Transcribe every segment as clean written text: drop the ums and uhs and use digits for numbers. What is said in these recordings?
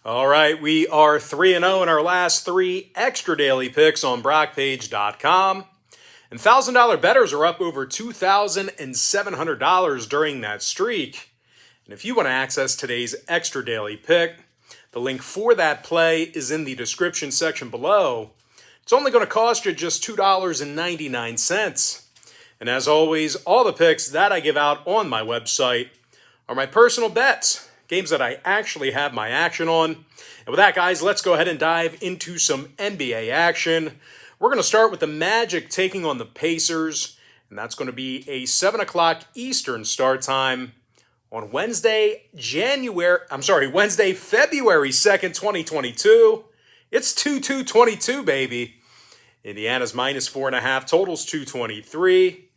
All right, we are 3-0 in our last three extra daily picks on BrockPage.com. And $1,000 bettors are up over $2,700 during that streak. And if you want to access today's extra daily pick, the link for that play is in the description section below. It's only going to cost you just $2.99. And as always, all the picks that I give out on my website are my personal bets, games that I actually have my action on. And with that, guys, let's go ahead and dive into some NBA action. We're going to start with the Magic taking on the Pacers, and that's going to be a 7 o'clock Eastern start time on Wednesday, February 2nd, 2022. It's 2-2-22, baby. Indiana's minus 4.5, totals 223.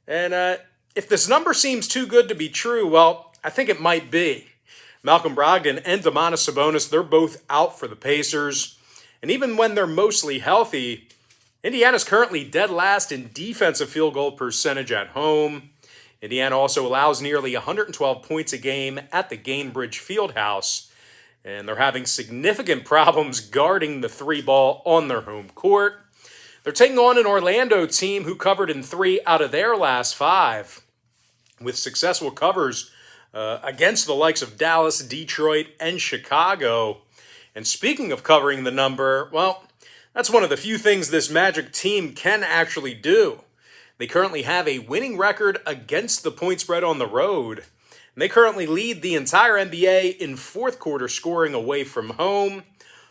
And if this number seems too good to be true, well, I think it might be. Malcolm Brogdon and Domantas Sabonis, they're both out for the Pacers. And even when they're mostly healthy, Indiana's currently dead last in defensive field goal percentage at home. Indiana also allows nearly 112 points a game at the Gainbridge Fieldhouse. And they're having significant problems guarding the three ball on their home court. They're taking on an Orlando team who covered in 3 out of their last 5, with successful covers against the likes of Dallas, Detroit, and Chicago. And speaking of covering the number, well, that's one of the few things this Magic team can actually do. They currently have a winning record against the point spread on the road. And they currently lead the entire NBA in fourth quarter scoring away from home.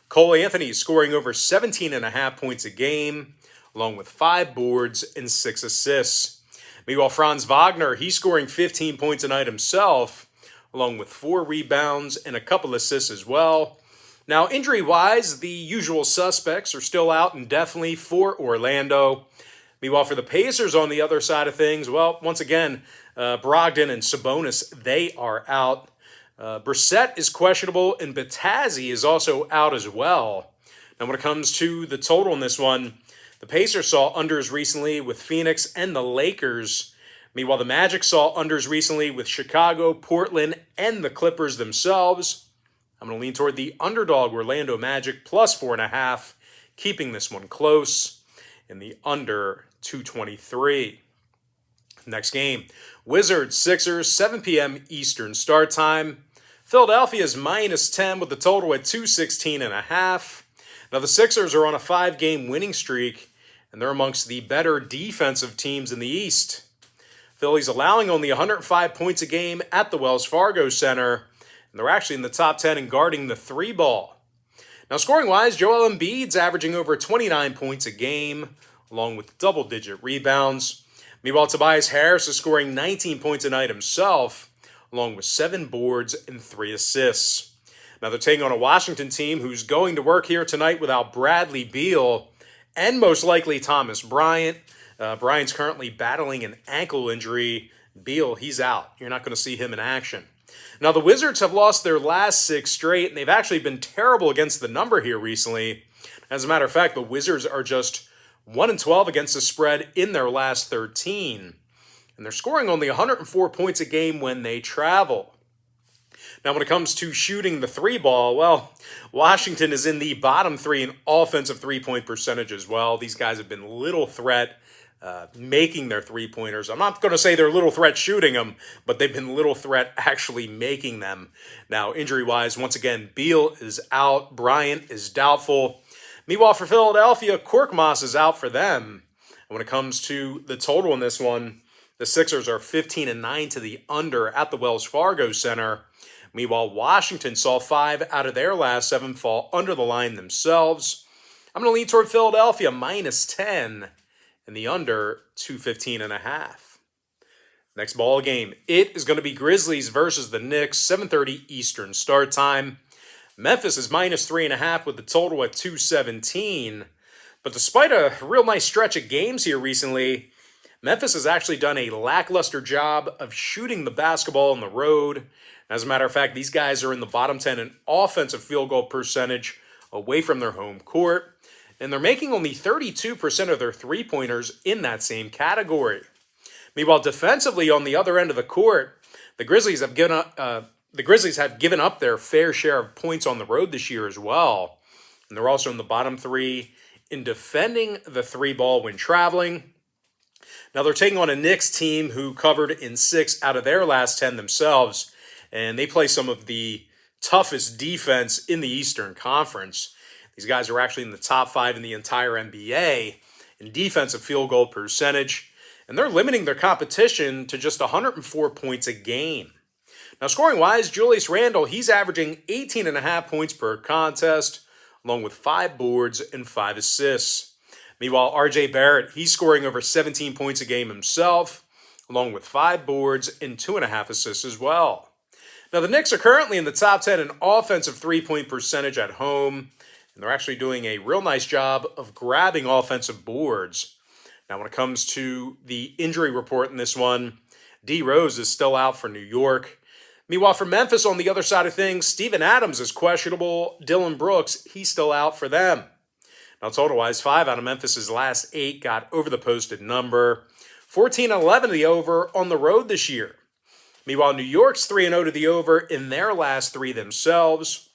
Cole Anthony is scoring over 17.5 points a game, along with 5 boards and 6 assists. Meanwhile, Franz Wagner, he's scoring 15 points a night himself, along with 4 rebounds and a couple assists as well. Now, injury-wise, the usual suspects are still out indefinitely for Orlando. Meanwhile, for the Pacers on the other side of things, well, once again, Brogdon and Sabonis, they are out. Brissett is questionable, and Batazzi is also out as well. Now, when it comes to the total in this one, the Pacers saw unders recently with Phoenix and the Lakers. Meanwhile, the Magic saw unders recently with Chicago, Portland, and the Clippers themselves. I'm going to lean toward the underdog Orlando Magic plus 4.5, keeping this one close in the under 223. Next game, Wizards, Sixers, 7 p.m. Eastern start time. Philadelphia's minus 10 with the total at 216.5. Now, the Sixers are on a 5-game winning streak, and they're amongst the better defensive teams in the East. Philly's allowing only 105 points a game at the Wells Fargo Center, and they're actually in the top 10 in guarding the 3 ball. Now, scoring-wise, Joel Embiid's averaging over 29 points a game, along with double-digit rebounds. Meanwhile, Tobias Harris is scoring 19 points a night himself, along with 7 boards and 3 assists. Now, they're taking on a Washington team who's going to work here tonight without Bradley Beal and most likely Thomas Bryant. Bryant's currently battling an ankle injury. Beal, he's out. You're not going to see him in action. Now, the Wizards have lost their last 6 straight, and they've actually been terrible against the number here recently. As a matter of fact, the Wizards are just 1-12 against the spread in their last 13. And they're scoring only 104 points a game when they travel. Now, when it comes to shooting the 3 ball, well, Washington is in the bottom 3 in offensive 3-point percentage as well. These guys have been little threat making their 3-pointers. I'm not going to say they're little threat shooting them, but they've been little threat actually making them. Now, injury-wise, once again, Beal is out. Bryant is doubtful. Meanwhile, for Philadelphia, Korkmaz is out for them. And when it comes to the total in this one, the Sixers are 15-9 to the under at the Wells Fargo Center. Meanwhile, Washington saw 5 out of their last 7 fall under the line themselves. I'm going to lean toward Philadelphia minus 10 and the under 215.5. Next ball game, it is going to be Grizzlies versus the Knicks, 7:30 Eastern start time. Memphis is minus 3.5 with the total at 217. But despite a real nice stretch of games here recently, Memphis has actually done a lackluster job of shooting the basketball on the road. As a matter of fact, these guys are in the bottom 10 in offensive field goal percentage away from their home court. And they're making only 32% of their 3-pointers in that same category. Meanwhile, defensively on the other end of the court, the Grizzlies have the Grizzlies have given up their fair share of points on the road this year as well. And they're also in the bottom three in defending the three ball when traveling. Now they're taking on a Knicks team who covered in 6 out of their last 10 themselves. And they play some of the toughest defense in the Eastern Conference. These guys are actually in the top 5 in the entire NBA in defensive field goal percentage. And they're limiting their competition to just 104 points a game. Now, scoring-wise, Julius Randle, he's averaging 18.5 points per contest, along with 5 boards and 5 assists. Meanwhile, RJ Barrett, he's scoring over 17 points a game himself, along with 5 boards and 2.5 assists as well. Now, the Knicks are currently in the top 10 in offensive three-point percentage at home, and they're actually doing a real nice job of grabbing offensive boards. Now, when it comes to the injury report in this one, D. Rose is still out for New York. Meanwhile, for Memphis, on the other side of things, Steven Adams is questionable. Dylan Brooks, he's still out for them. Now, total-wise, 5 out of Memphis' last 8 got over the posted number. 14-11 to the over on the road this year. Meanwhile, New York's 3-0 to the over in their last 3 themselves.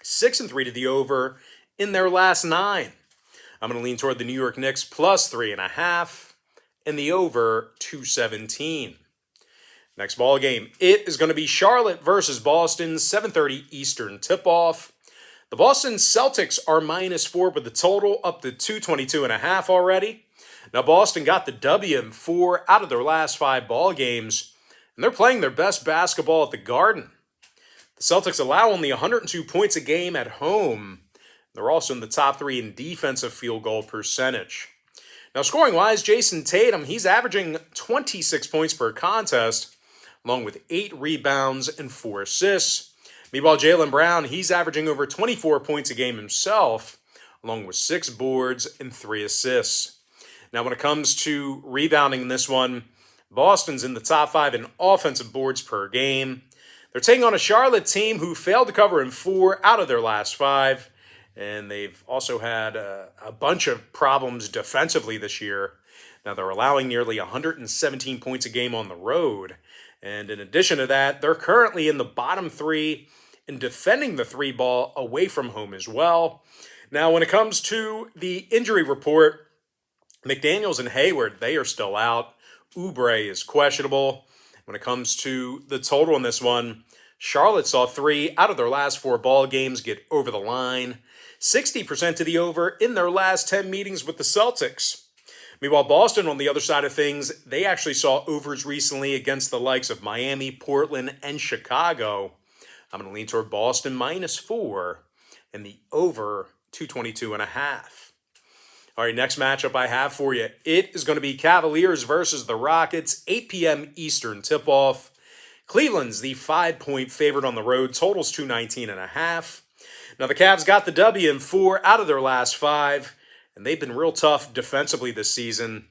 6-3 to the over in their last 9. I'm going to lean toward the New York Knicks plus 3.5 and the over 217. Next ball game, it is going to be Charlotte versus Boston, 7:30 Eastern tip-off. The Boston Celtics are -4 with the total up to 222.5 already. Now, Boston got the W in 4 out of their last 5 ball games, and they're playing their best basketball at the Garden. The Celtics allow only 102 points a game at home. They're also in the top 3 in defensive field goal percentage. Now, scoring-wise, Jason Tatum, he's averaging 26 points per contest, along with 8 rebounds and 4 assists. Meanwhile, Jaylen Brown, he's averaging over 24 points a game himself, along with 6 boards and 3 assists. Now, when it comes to rebounding in this one, Boston's in the top 5 in offensive boards per game. They're taking on a Charlotte team who failed to cover in 4 out of their last 5, and they've also had a bunch of problems defensively this year. Now, they're allowing nearly 117 points a game on the road. And in addition to that, they're currently in the bottom 3 in defending the 3 ball away from home as well. Now, when it comes to the injury report, McDaniels and Hayward, they are still out. Oubre is questionable. When it comes to the total in this one, Charlotte saw 3 out of their last 4 ball games get over the line. 60% to the over in their last 10 meetings with the Celtics. Meanwhile, Boston, on the other side of things, they actually saw overs recently against the likes of Miami, Portland, and Chicago. I'm going to lean toward Boston -4 and the over 222.5. All right, next matchup I have for you. It is going to be Cavaliers versus the Rockets, 8 p.m. Eastern tip-off. Cleveland's the 5-point favorite on the road. Total's 219.5. Now, the Cavs got the W in 4 out of their last 5. And they've been real tough defensively this season.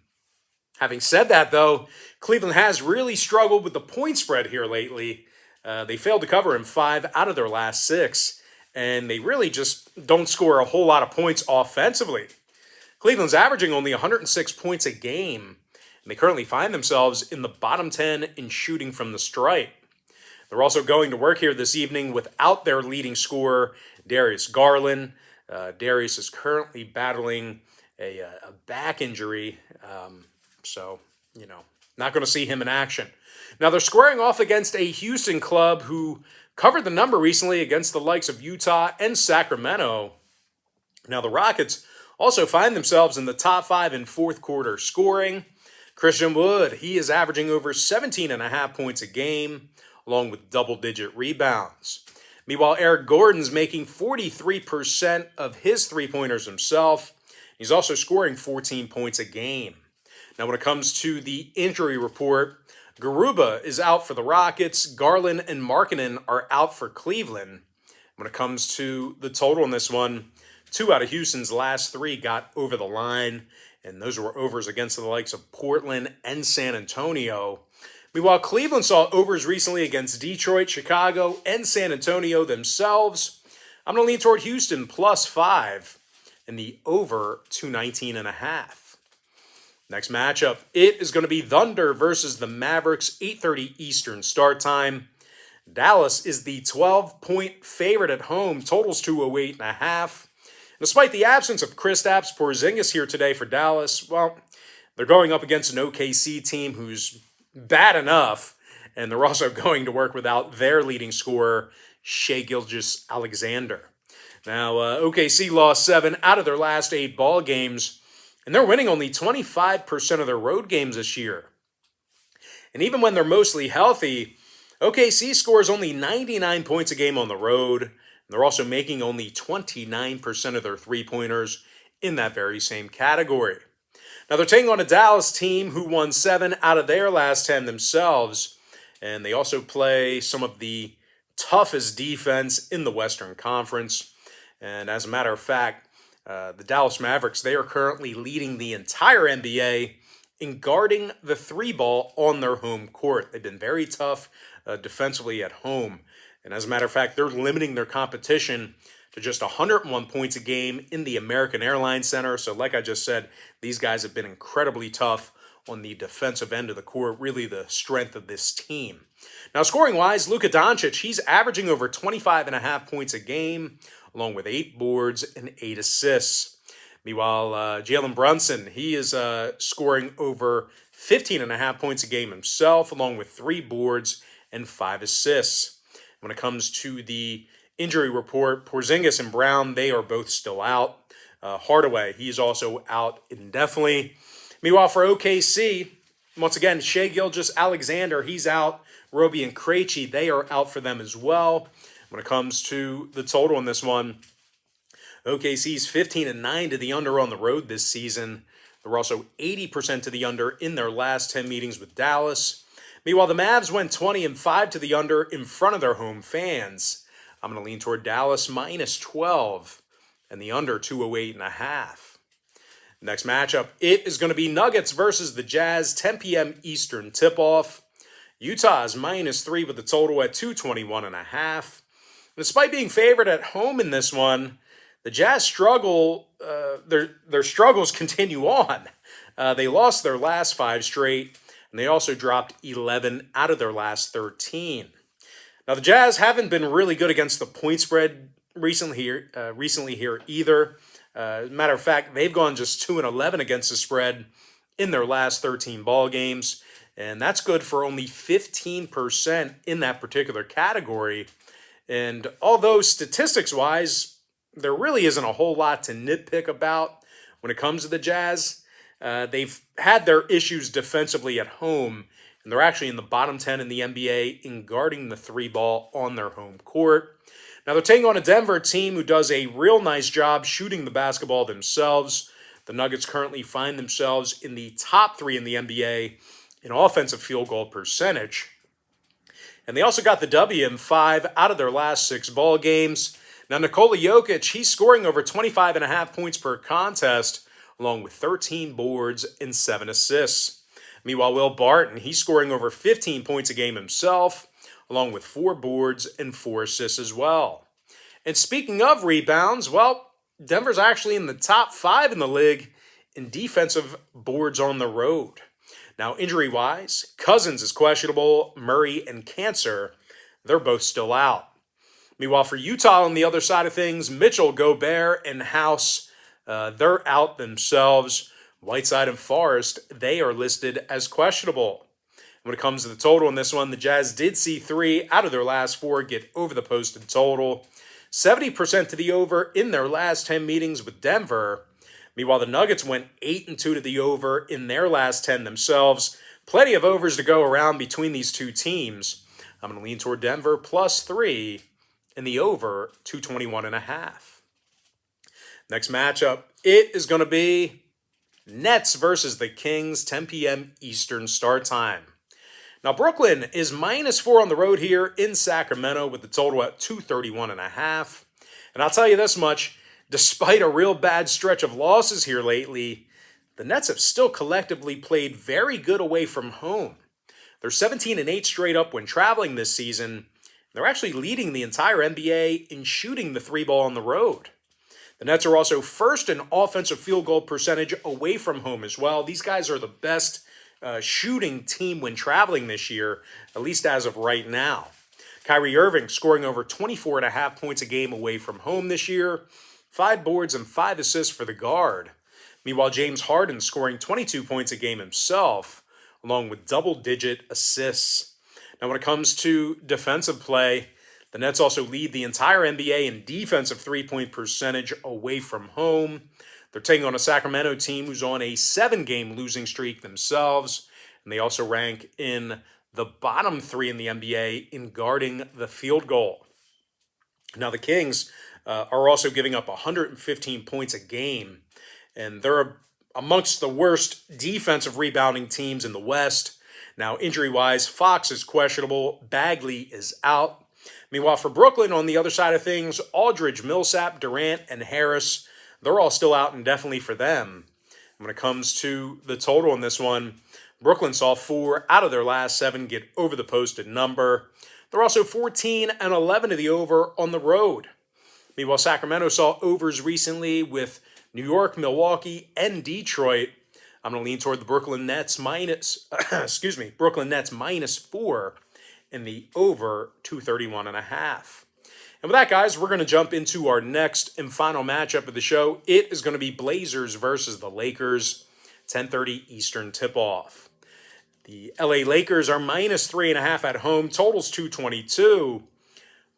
Having said that, though, Cleveland has really struggled with the point spread here lately. They failed to cover in 5 out of their last 6. And they really just don't score a whole lot of points offensively. Cleveland's averaging only 106 points a game. And they currently find themselves in the bottom 10 in shooting from the stripe. They're also going to work here this evening without their leading scorer, Darius Garland. Darius is currently battling a back injury, so, not going to see him in action. Now, they're squaring off against a Houston club who covered the number recently against the likes of Utah and Sacramento. Now, the Rockets also find themselves in the top 5 in fourth quarter scoring. Christian Wood, he is averaging over 17.5 points a game, along with double-digit rebounds. Meanwhile, Eric Gordon's making 43% of his three-pointers himself. He's also scoring 14 points a game. Now, when it comes to the injury report, Garuba is out for the Rockets. Garland and Markkanen are out for Cleveland. When it comes to the total in this one, 2 out of Houston's last 3 got over the line, and those were overs against the likes of Portland and San Antonio. Meanwhile, Cleveland saw overs recently against Detroit, Chicago, and San Antonio themselves. I'm going to lean toward Houston +5 and the over 219.5. Next matchup, it is going to be Thunder versus the Mavericks, 8:30 Eastern start time. Dallas is the 12-point favorite at home. Totals 208.5. Despite the absence of Kristaps Porzingis here today for Dallas, well, they're going up against an OKC team who's bad enough, and they're also going to work without their leading scorer, Shai Gilgeous-Alexander. Now, OKC lost 7 out of their last 8 ball games, and they're winning only 25% of their road games this year. And even when they're mostly healthy, OKC scores only 99 points a game on the road, and they're also making only 29% of their three-pointers in that very same category. Now, they're taking on a Dallas team who won 7 out of their last 10 themselves, and they also play some of the toughest defense in the Western Conference. And as a matter of fact, the Dallas Mavericks, they are currently leading the entire NBA in guarding the three ball on their home court. They've been very tough defensively at home. And as a matter of fact, they're limiting their competition to just 101 points a game in the American Airlines Center. So like I just said, these guys have been incredibly tough on the defensive end of the court, really the strength of this team. Now, scoring-wise, Luka Doncic, he's averaging over 25.5 points a game, along with 8 boards and 8 assists. Meanwhile, Jalen Brunson, he is scoring over 15.5 points a game himself, along with 3 boards and 5 assists. When it comes to the injury report, Porzingis and Brown, they are both still out. Hardaway, he's also out indefinitely. Meanwhile, for OKC, once again, Shai Gilgeous-Alexander, he's out. Roby and Krejci, they are out for them as well. When it comes to the total in this one, OKC's 15-9 to the under on the road this season. They're also 80% to the under in their last 10 meetings with Dallas. Meanwhile, the Mavs went 20-5 to the under in front of their home fans. I'm going to lean toward Dallas minus 12 and the under 208.5. Next matchup, it is going to be Nuggets versus the Jazz, 10 p.m. Eastern tip-off. Utah is minus 3 with the total at 221.5. Despite being favored at home in this one, the Jazz struggle. Their struggles continue on. They lost their last 5 straight, and they also dropped 11 out of their last 13. Now, the Jazz haven't been really good against the point spread recently here either. As a matter of fact, they've gone just 2-11 against the spread in their last 13 ball games, and that's good for only 15% in that particular category. And although statistics-wise, there really isn't a whole lot to nitpick about when it comes to the Jazz, they've had their issues defensively at home, and they're actually in the bottom 10 in the NBA in guarding the three ball on their home court. Now, they're taking on a Denver team who does a real nice job shooting the basketball themselves. The Nuggets currently find themselves in the top 3 in the NBA in offensive field goal percentage. And they also got the W in 5 out of their last 6 ball games. Now, Nikola Jokic, he's scoring over 25.5 points per contest, along with 13 boards and 7 assists. Meanwhile, Will Barton, he's scoring over 15 points a game himself, along with 4 boards and 4 assists as well. And speaking of rebounds, well, Denver's actually in the top 5 in the league in defensive boards on the road. Now, injury-wise, Cousins is questionable, Murray and Cancer, they're both still out. Meanwhile, for Utah on the other side of things, Mitchell, Gobert, and House, they're out themselves. Whiteside and Forrest, they are listed as questionable. When it comes to the total in this one, the Jazz did see 3 out of their last 4 get over the posted total. 70% to the over in their last 10 meetings with Denver. Meanwhile, the Nuggets went 8-2 to the over in their last 10 themselves. Plenty of overs to go around between these two teams. I'm going to lean toward Denver plus 3 and the over 221.5. Next matchup, it is going to be Nets versus the Kings, 10 p.m. Eastern start time. Now, Brooklyn is minus 4 on the road here in Sacramento with the total at 231.5. And I'll tell you this much, despite a real bad stretch of losses here lately, the Nets have still collectively played very good away from home. They're 17-8 straight up when traveling this season. They're actually leading the entire NBA in shooting the three ball on the road. The Nets are also first in offensive field goal percentage away from home as well. These guys are the best shooting team when traveling this year, at least as of right now. Kyrie Irving scoring over 24.5 points a game away from home this year, 5 boards and 5 assists for the guard. Meanwhile, James Harden scoring 22 points a game himself, along with double-digit assists. Now, when it comes to defensive play, the Nets also lead the entire NBA in defensive three-point percentage away from home. They're taking on a Sacramento team who's on a 7-game losing streak themselves, and they also rank in the bottom 3 in the NBA in guarding the field goal. Now, the Kings are also giving up 115 points a game, and they're amongst the worst defensive rebounding teams in the West. Now, injury-wise, Fox is questionable. Bagley is out. Meanwhile, for Brooklyn, on the other side of things, Aldridge, Millsap, Durant, and Harris, they're all still out indefinitely for them. When it comes to the total in this one, Brooklyn saw 4 out of their last 7 get over the posted number. They're also 14 and 11 to the over on the road. Meanwhile, Sacramento saw overs recently with New York, Milwaukee, and Detroit. I'm going to lean toward the Brooklyn Nets minus, Brooklyn Nets -4 in the over 231.5. And with that, guys, we're going to jump into our next and final matchup of the show. It is going to be Blazers versus the Lakers, 10:30 Eastern tip-off. The LA Lakers are -3.5 at home, totals 222.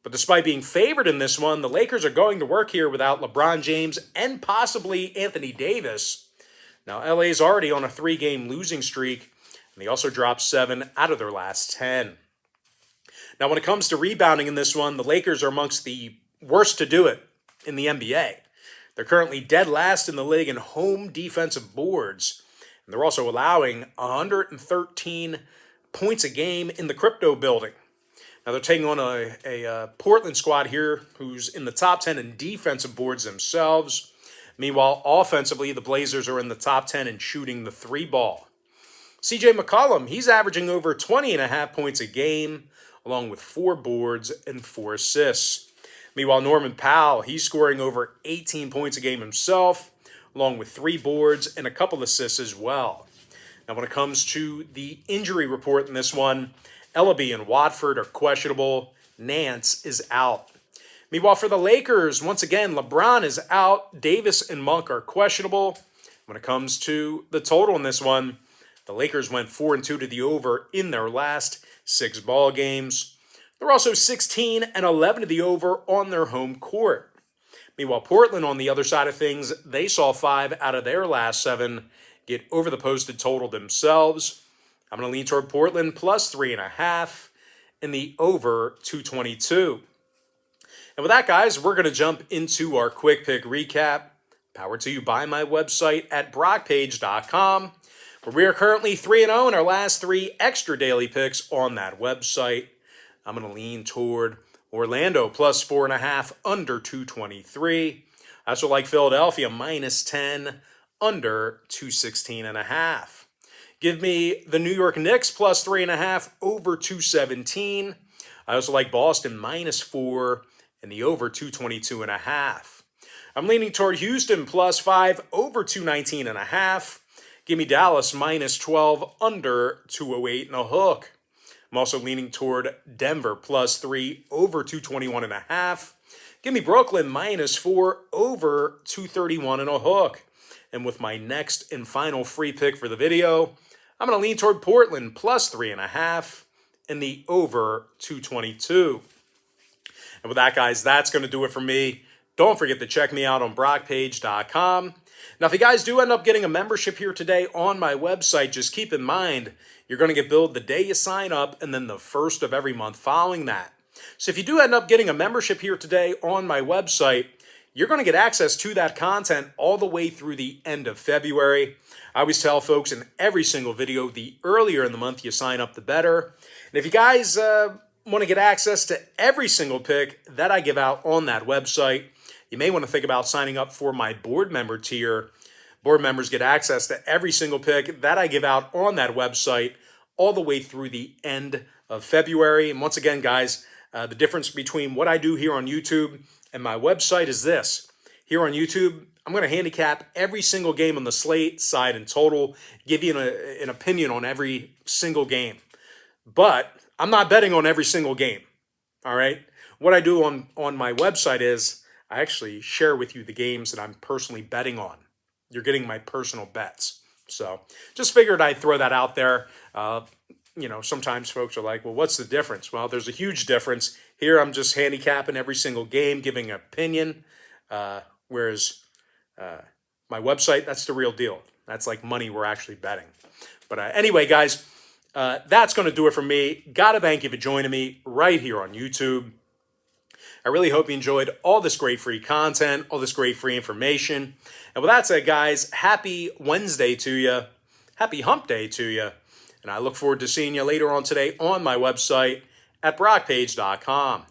But despite being favored in this one, the Lakers are going to work here without LeBron James and possibly Anthony Davis. Now, LA is already on a 3-game losing streak, and they also dropped 7 out of their last 10. Now, when it comes to rebounding in this one, the Lakers are amongst the worst to do it in the NBA. They're currently dead last in the league in home defensive boards, and they're also allowing 113 points a game in the crypto building. Now, they're taking on a Portland squad here who's in the top 10 in defensive boards themselves. Meanwhile, offensively, the Blazers are in the top 10 in shooting the 3-ball. CJ McCollum, he's averaging over 20.5 points a game, along with 4 boards and 4 assists. Meanwhile, Norman Powell, he's scoring over 18 points a game himself, along with 3 boards and a couple assists as well. Now, when it comes to the injury report in this one, Ellaby and Watford are questionable. Nance is out. Meanwhile, for the Lakers, once again, LeBron is out. Davis and Monk are questionable. When it comes to the total in this one, the Lakers went 4-2 to the over in their last 6 ball games. They're also 16 and 11 to the over on their home court. Meanwhile, Portland, on the other side of things, they saw 5 out of their last 7 get over the posted total themselves. I'm going to lean toward Portland plus 3.5 in the over 222. And with that, guys, we're going to jump into our quick pick recap, powered to you by my website at brockpage.com, where we are currently 3-0 in our last 3 extra daily picks on that website. I'm going to lean toward Orlando plus 4.5 under 223. I also like Philadelphia -10 under 216.5. Give me the New York Knicks plus 3.5 over 217. I also like Boston -4 and the over 222.5. I'm leaning toward Houston plus 5 over 219.5. Give me Dallas -12 under 208 and a hook. I'm also leaning toward Denver plus 3 over 221.5. Give me Brooklyn -4 over 231 and a hook. And with my next and final free pick for the video, I'm going to lean toward Portland plus 3.5 and the over 222. And with that, guys, that's going to do it for me. Don't forget to check me out on brockpage.com. Now, if you guys do end up getting a membership here today on my website, just keep in mind, you're going to get billed the day you sign up and then the first of every month following that. So if you do end up getting a membership here today on my website, you're going to get access to that content all the way through the end of February. I always tell folks in every single video, the earlier in the month you sign up, the better. And if you guys want to get access to every single pick that I give out on that website, you may want to think about signing up for my board member tier. Board members get access to every single pick that I give out on that website all the way through the end of February. And once again, guys, the difference between what I do here on YouTube and my website is this. Here on YouTube, I'm going to handicap every single game on the slate, side, and total, give you an opinion on every single game. But I'm not betting on every single game. All right. What I do on my website is I actually share with you the games that I'm personally betting on. You're getting my personal bets. So just figured I'd throw that out there. Sometimes folks are like, well, what's the difference? Well, there's a huge difference. Here I'm just handicapping every single game, giving an opinion. Whereas my website, that's the real deal. That's like money we're actually betting. But anyway, guys, that's going to do it for me. Got to thank you for joining me right here on YouTube. I really hope you enjoyed all this great free content, all this great free information. And with that said, guys, happy Wednesday to you. Happy hump day to you. And I look forward to seeing you later on today on my website at brockpage.com.